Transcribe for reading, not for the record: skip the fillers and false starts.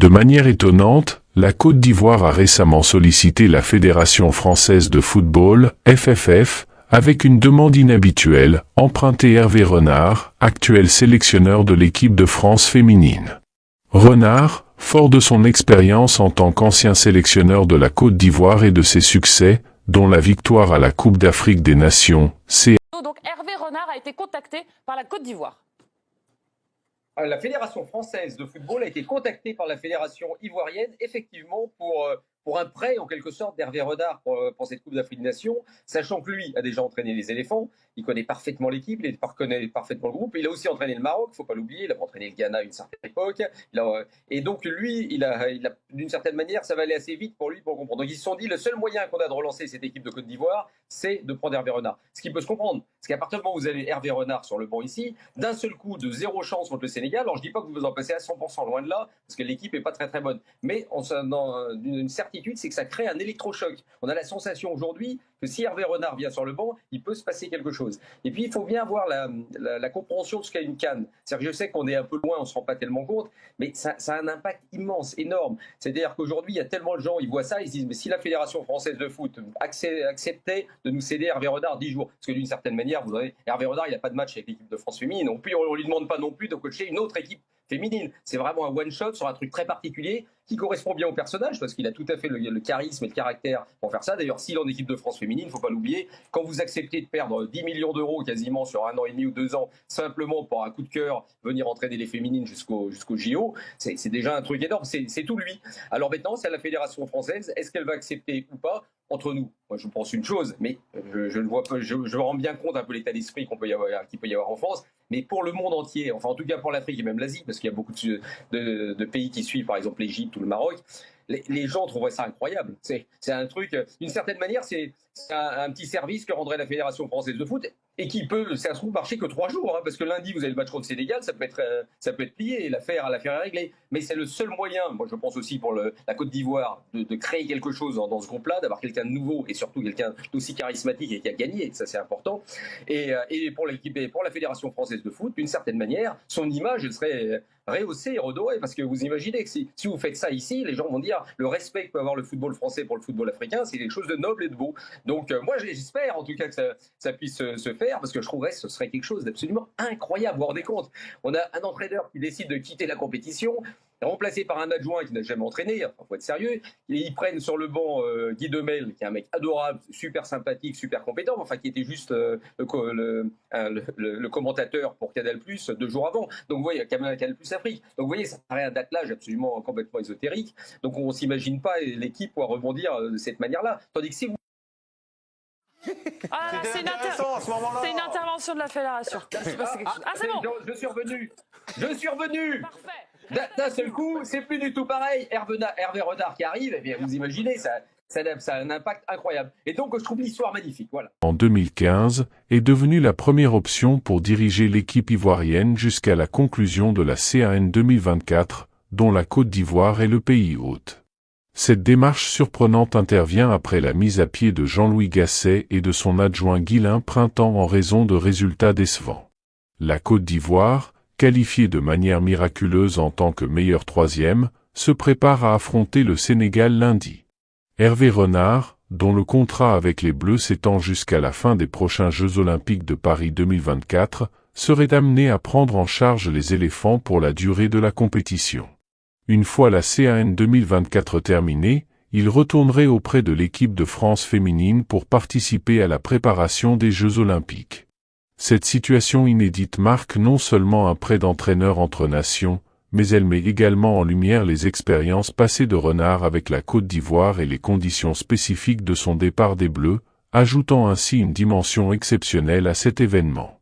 De manière étonnante, la Côte d'Ivoire a récemment sollicité la Fédération française de football, FFF, avec une demande inhabituelle, emprunter Hervé Renard, actuel sélectionneur de l'équipe de France féminine. Renard, fort de son expérience en tant qu'ancien sélectionneur de la Côte d'Ivoire et de ses succès, dont la victoire à la Coupe d'Afrique des Nations, Donc Hervé Renard a été contacté par la Côte d'Ivoire. La Fédération française de football a été contactée par la Fédération ivoirienne, effectivement, pour un prêt, en quelque sorte, d'Hervé Renard pour cette Coupe d'Afrique des Nations, sachant que lui a déjà entraîné les éléphants, il connaît parfaitement l'équipe, il connaît parfaitement le groupe, il a aussi entraîné le Maroc, il ne faut pas l'oublier, il a entraîné le Ghana à une certaine époque, et donc lui, il a d'une certaine manière, ça va aller assez vite pour lui pour comprendre. Donc ils se sont dit, le seul moyen qu'on a de relancer cette équipe de Côte d'Ivoire, c'est de prendre Hervé Renard. Ce qui peut se comprendre, parce qu'à partir du moment où vous avez Hervé Renard sur le banc ici, d'un seul coup, de zéro chance contre le Sénégal, alors je ne dis pas que vous en passez à 100%, loin de là, parce que l'équipe n'est pas très très bonne, mais une certitude, c'est que ça crée un électrochoc. On a la sensation aujourd'hui que si Hervé Renard vient sur le banc, il peut se passer quelque chose. Et puis il faut bien avoir la compréhension de ce qu'est une CAN. C'est-à-dire que je sais qu'on est un peu loin, on ne se rend pas tellement compte, mais ça a un impact immense, énorme. C'est-à-dire qu'aujourd'hui, il y a tellement de gens, ils voient ça, ils se disent, mais si la Fédération française de foot acceptait de nous céder Hervé Renard 10 jours, parce que d'une certaine manière, vous avez Hervé Renard, il n'a pas de match avec l'équipe de France féminine, non plus, on ne lui demande pas non plus de coacher une autre équipe féminine. C'est vraiment un one-shot sur un truc très particulier qui correspond bien au personnage parce qu'il a tout à fait le charisme et le caractère pour faire ça. D'ailleurs, s'il est en équipe de France féminine, il ne faut pas l'oublier, quand vous acceptez de perdre 10 millions d'euros quasiment sur 1 an et demi ou 2 ans, simplement pour un coup de cœur, venir entraîner les féminines jusqu'au JO, c'est déjà un truc énorme, c'est tout lui. Alors maintenant, c'est à la Fédération française, est-ce qu'elle va accepter ou pas? Entre nous, moi je pense une chose, mais je ne vois pas, je me rends bien compte un peu l'état d'esprit qu'il peut y avoir en France, mais pour le monde entier, enfin en tout cas pour l'Afrique et même l'Asie, parce qu'il y a beaucoup de pays qui suivent, par exemple l'Égypte ou le Maroc, les gens trouveraient ça incroyable. C'est un truc, d'une certaine manière, c'est un petit service que rendrait la Fédération française de foot et qui peut, ça se trouve, marcher que 3 jours, hein, parce que lundi vous avez le match contre le Sénégal, ça peut être plié, l'affaire est réglée. Mais c'est le seul moyen, moi je pense aussi pour la Côte d'Ivoire, de créer quelque chose dans ce groupe-là, d'avoir quelqu'un de nouveau et surtout quelqu'un d'aussi charismatique et qui a gagné, ça c'est important. Et pour l'équipe et pour la Fédération française de foot, d'une certaine manière, son image elle serait rehaussée et redorée, parce que vous imaginez que si vous faites ça ici, les gens vont dire le respect que peut avoir le football français pour le football africain, c'est quelque chose de noble et de beau. Donc moi j'espère en tout cas que ça puisse se faire, parce que je trouverais que ce serait quelque chose d'absolument incroyable. Vous vous rendez compte, on a un entraîneur qui décide de quitter la compétition, remplacé par un adjoint qui n'a jamais entraîné, il faut être sérieux, et ils prennent sur le banc Guy Demel, qui est un mec adorable, super sympathique, super compétent, enfin qui était juste le commentateur pour Canal+, 2 jours avant. Donc vous voyez, Canal+ Afrique. Donc vous voyez, ça paraît un datelage absolument complètement ésotérique. Donc on ne s'imagine pas l'équipe pouvoir rebondir de cette manière-là. Tandis que si vous... Ah, c'est une intervention de la Fédération. C'est bon. Je suis revenu. Parfait. D'un seul coup, c'est plus du tout pareil. Hervé Renard qui arrive, eh bien, vous imaginez, ça a un impact incroyable. Et donc, je trouve l'histoire magnifique. Voilà. En 2015, est devenue la première option pour diriger l'équipe ivoirienne jusqu'à la conclusion de la CAN 2024, dont la Côte d'Ivoire est le pays hôte. Cette démarche surprenante intervient après la mise à pied de Jean-Louis Gasset et de son adjoint Guilain Printemps en raison de résultats décevants. La Côte d'Ivoire, qualifiée de manière miraculeuse en tant que meilleure troisième, se prépare à affronter le Sénégal lundi. Hervé Renard, dont le contrat avec les Bleus s'étend jusqu'à la fin des prochains Jeux Olympiques de Paris 2024, serait amené à prendre en charge les éléphants pour la durée de la compétition. Une fois la CAN 2024 terminée, il retournerait auprès de l'équipe de France féminine pour participer à la préparation des Jeux Olympiques. Cette situation inédite marque non seulement un prêt d'entraîneur entre nations, mais elle met également en lumière les expériences passées de Renard avec la Côte d'Ivoire et les conditions spécifiques de son départ des Bleus, ajoutant ainsi une dimension exceptionnelle à cet événement.